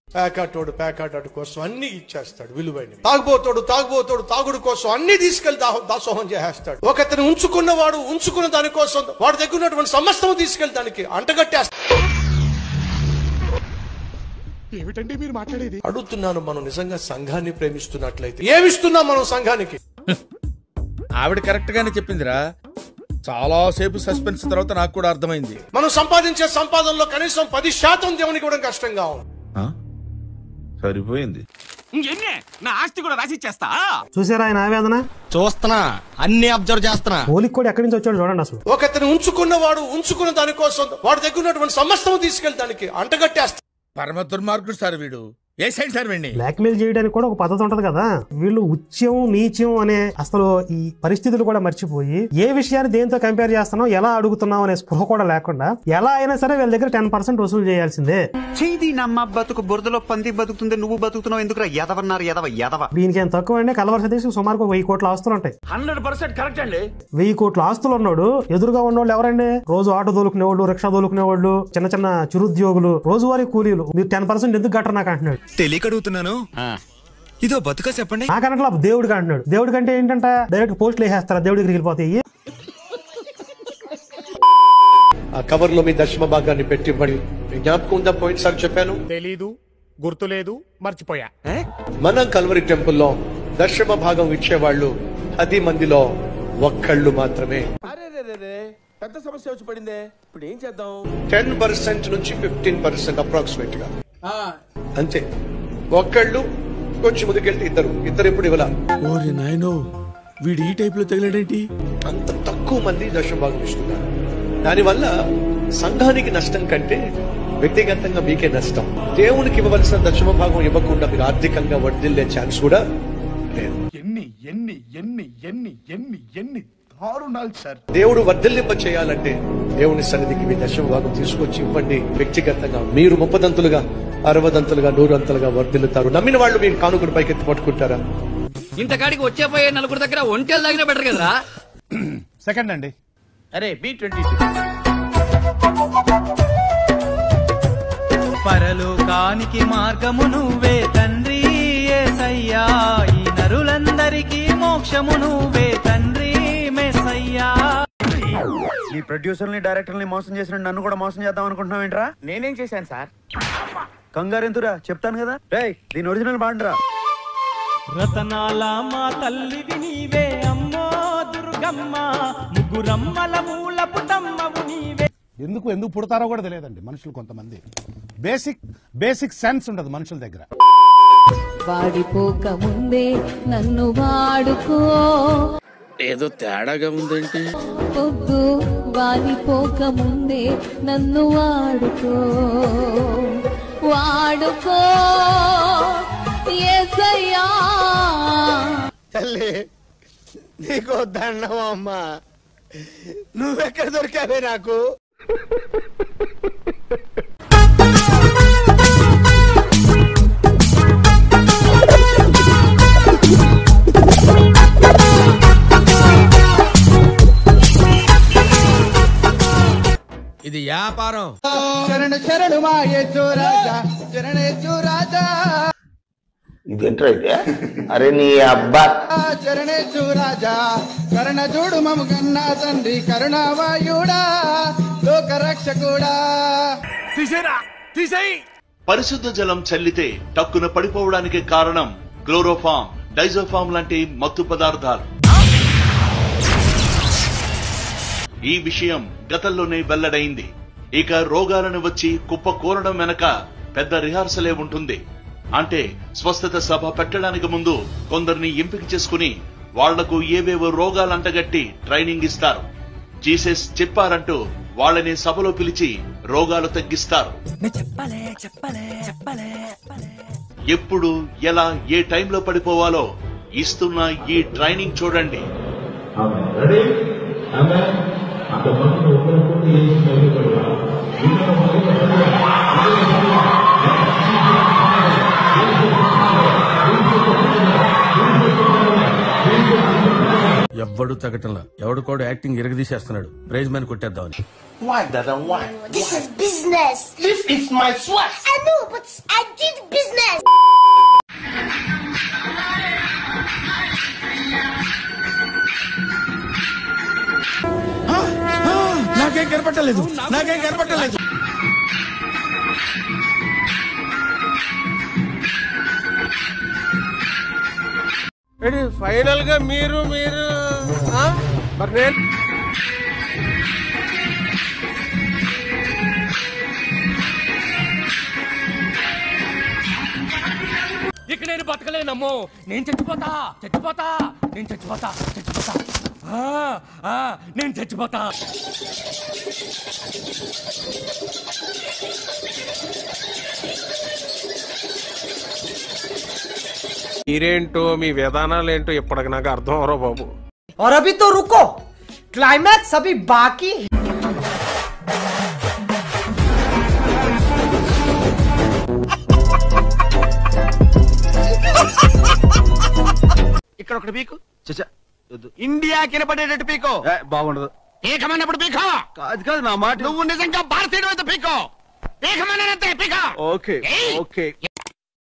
ప్యాకాటోడు కోసం అన్ని ఇచ్చేస్తాడు విలువైనవి. తాగుబోతోడు తాగుడు కోసం అన్ని తీసుకెళ్లి దాసోహం చేసేస్తాడు. ఒకతను ఉంచుకున్నవాడు ఉంచుకున్న దానికోసం వాడి దగ్గర ఉన్నటువంటి సమస్తం తీసుకెళ్లి దానికి అంటగట్టేస్తాడు. ఏమిటండి మీరు మాట్లాడేది? అడుగుతున్నాను, మనం నిజంగా సంఘాన్ని ప్రేమిస్తున్నట్లయితే ఏమిస్తున్నాం మనం సంఘానికి? ఆవిడ కరెక్ట్ గానే చెప్పిందిరా. చాలా సేపు సస్పెన్స్ తర్వాత నాకు కూడా అర్థమైంది. మనం సంపాదించే సంపాదనలో కనీసం 10% దేవునికి ఇవ్వడం కష్టంగా ఉంది. సరిపోయింది. నా ఆస్తి కూడా రాసి ఇచ్చేస్తా. చూసారా ఆయన ఆవేదన? చూస్తున్నా, అన్ని అబ్జర్వ్ చేస్తున్నా. పోలికి కూడా ఎక్కడి నుంచి వచ్చాడు చూడండి. అసలు ఒకతను ఉంచుకున్నవాడు ఉంచుకున్న దానికోసం వాడి దగ్గర ఉన్నటువంటి సమస్తం తీసుకెళ్లి దానికి అంటగట్టేస్తాడు. పరమ దుర్మార్గుడు సార్ వీడు. ఏ సైడ్ సార్ వీడిని బ్లాక్ మెయిల్ చేయడానికి కూడా ఒక పద్ధతి ఉంటది కదా. వీళ్ళు ఉచ్యం నీచ్యం అనే అసలు ఈ పరిస్థితులు కూడా మర్చిపోయి ఏ విషయాన్ని దేంతో కంపేర్ చేస్తున్నాం, ఎలా అడుగుతున్నాం అనే స్పృహ కూడా లేకుండా ఎలా అయినా సరే వీళ్ళ దగ్గర 10% వసూలు చేయాల్సిందే. చేది నమ్మ బతుకు బురదలో పంది బతుకుతుంది, నువ్వు బతుకుతున్నావు ఎందుకు ఎదవన్నారు ఎదవ. దీనికి ఏం తక్కువ అండి. కలవర సతీష్ సుమారు 1000 కోట్ల ఆస్తులు ఉంటాయి. 100% కరెక్ట్ అండి. 1000 కోట్ల ఆస్తులు ఉన్నాడు. ఎదురుగా ఉన్నోళ్ళు ఎవరండి? రోజు ఆటో దోలుకునేవాళ్ళు, రిక్షా దోలుకునేవాళ్ళు, చిన్న చిన్న చిరుద్యోగులు, రోజువారీ కూలీలు. మీరు 10% ఎందుకు గట్టరు నాకు అంటున్నాడు. తెలియక అడుగుతున్నాను, ఇదో బతుక చెప్పండి. నాకనట్లా దేవుడికి అంటున్నాడు. దేవుడి కంటే ఏంటంటే డైరెక్ట్ పోస్టులు వేసేస్తారా, దేవుడి దగ్గరికి వెళ్ళిపోతాయి. ఆ కవర్ లో మీ దశమ భాగాన్ని పెట్టి ఇవ్వండి. జ్ఞాపకం ఉందా? పోయిన సార్ చెప్పాను. తెలీదు, గుర్తులేదు, మర్చిపోయా. మన కల్వరి టెంపుల్లో దశమ భాగం ఇచ్చేవాళ్ళు 10 మందిలో ఒక్కళ్ళు మాత్రమే. పెద్ద సమస్య వచ్చి పడిందే, ఇప్పుడు ఏం చేద్దాం? 10% నుంచి 15% అప్రాక్సిమేట్ గా అంతే. ఒక్కళ్ళు, కొంచెం ముందుకెళ్తే ఇద్దరు ఎప్పుడు ఇవ్వాల. ఓరి నాయనో, వీడు ఈ టైప్ లో తగిలాడేంటి? అంత తక్కువ మంది దశమ భాగం ఇస్తున్నారు. దానివల్ల సంఘానికి నష్టం కంటే వ్యక్తిగతంగా మీకే నష్టం. దేవునికి ఇవ్వవలసిన దశమ భాగం ఇవ్వకుండా మీరు ఆర్థికంగా వర్ధిల్లే ఛాన్స్ కూడా లేదు. ఎన్ని దారుణాలు సార్. దేవుడు వర్ధిల్లింప చేయాలంటే దేవుని సన్నిధికి మీ దశమ భాగం తీసుకొచ్చి ఇవ్వండి. వ్యక్తిగతంగా మీరు 30 60 100 వర్ధిల్లుతారు. నమ్మిన వాళ్ళు మీరు కానుకను పైకెత్తి పట్టుకుంటారా? ఇంతకాడికి వచ్చేపోయే నలుగురు దగ్గర ఒంటెలు తాగినా బెటర్ కదరా. సెకండ్ అండి. అరే B22 పరలోకానికి మార్గము నువ్వే తండ్రి యేసయ్యా, ఈ నరులందరికీ మోక్షము నువ్వే తండ్రి మెస్సయ్యా. నీ ప్రొడ్యూసర్ని డైరెక్టర్ని మోసం చేసిన నన్ను కూడా మోసం చేద్దాం అనుకుంటున్నావు ఏంట్రా? నేనేం చేశాను సార్? కంగారెంతురా, చెప్తాను కదా. రేయ్, దీని ఒరిజినల్ బాండ్రా. రతనాల మా తల్లివి నీవే అమ్మో దుర్గమ్మ, ముగ్గురమ్మల మూల పుటమ్మవు నీవే. ఎందుకు పుడతారో కూడా తెలియదండి మనుషులు. కొంతమంది బేసిక్ సెన్స్ ఉండదు మనుషుల దగ్గర. వాడిపోక ముందే నన్ను వాడుకో. ఏదో తేడాగా ఉందేంటి? పొద్దు వాడిపోక ముందే నన్ను వాడుకో యేసయ్యా. తల్లి నీకో దండం అమ్మా, నువ్వెక్కడ దొరికావే నాకు? ఇది వ్యాపారం. శరణు మా యేసు రాజా, శరణ యేసు రాజా. ఇదేంట్రా అయితే? అరే నీ అబ్బా. శరణ యేసు రాజా, కరుణ చూడు మము కన్నా తండ్రి, కరుణావాయుడా, లోక రక్షకుడా. తీసేయి. పరిశుద్ధ జలం చల్లితే టక్కున పడిపోవడానికి కారణం క్లోరోఫామ్, డైజోఫామ్ లాంటి మత్తు పదార్థాలు. ఈ విషయం గతంలోనే వెల్లడైంది. ఇక రోగాలను వచ్చి కుప్ప కూరడం వెనక పెద్ద రిహార్సలే ఉంటుంది. అంటే స్వస్థత సభ పెట్టడానికి ముందు కొందరిని ఎంపిక చేసుకుని వాళ్లకు ఏవేవో రోగాలంటగట్టి ట్రైనింగ్ ఇస్తారు. జీసస్ చెప్పారంటూ వాళ్ళని సభలో పిలిచి రోగాలు తగ్గిస్తారు. ఎప్పుడు ఎలా ఏ టైంలో పడిపోవాలో ఇస్తున్న ఈ ట్రైనింగ్ చూడండి. ఎవ్వడు తగ్గటంలా ఎవడు యాక్టింగ్ ఇరగదీసేస్తున్నాడు. ప్రైజ్ మ్యాన్ కొట్టేద్దామని. Why, Dada, why? This is business. This is my sweat. I know, but I did business. నాకేం కనపట్టలేదు. ఫైనల్ గా మీరు మరి నేను ఇక నేను బతకలేనమ్మో. నేను చచ్చిపోతా నేను చచ్చిపోతా. మీరేంటో మీ విధానాలు ఏంటో ఇప్పటికి నాకు అర్థం అవరో బాబు. और अभी तो रुको, क्लाइमैक्स अभी बाकी. ఇక్కడ ఒకటి పీకు ఇండియా కినపడేటట్టు పీకో. బాగుండదు. పీకమన్నప్పుడు పీకో. కాదు నా మాట. నువ్వు నిజంగా భారతీయుడు అయితే పీకో. పీకమన్నంతే పీకో. ఓకే.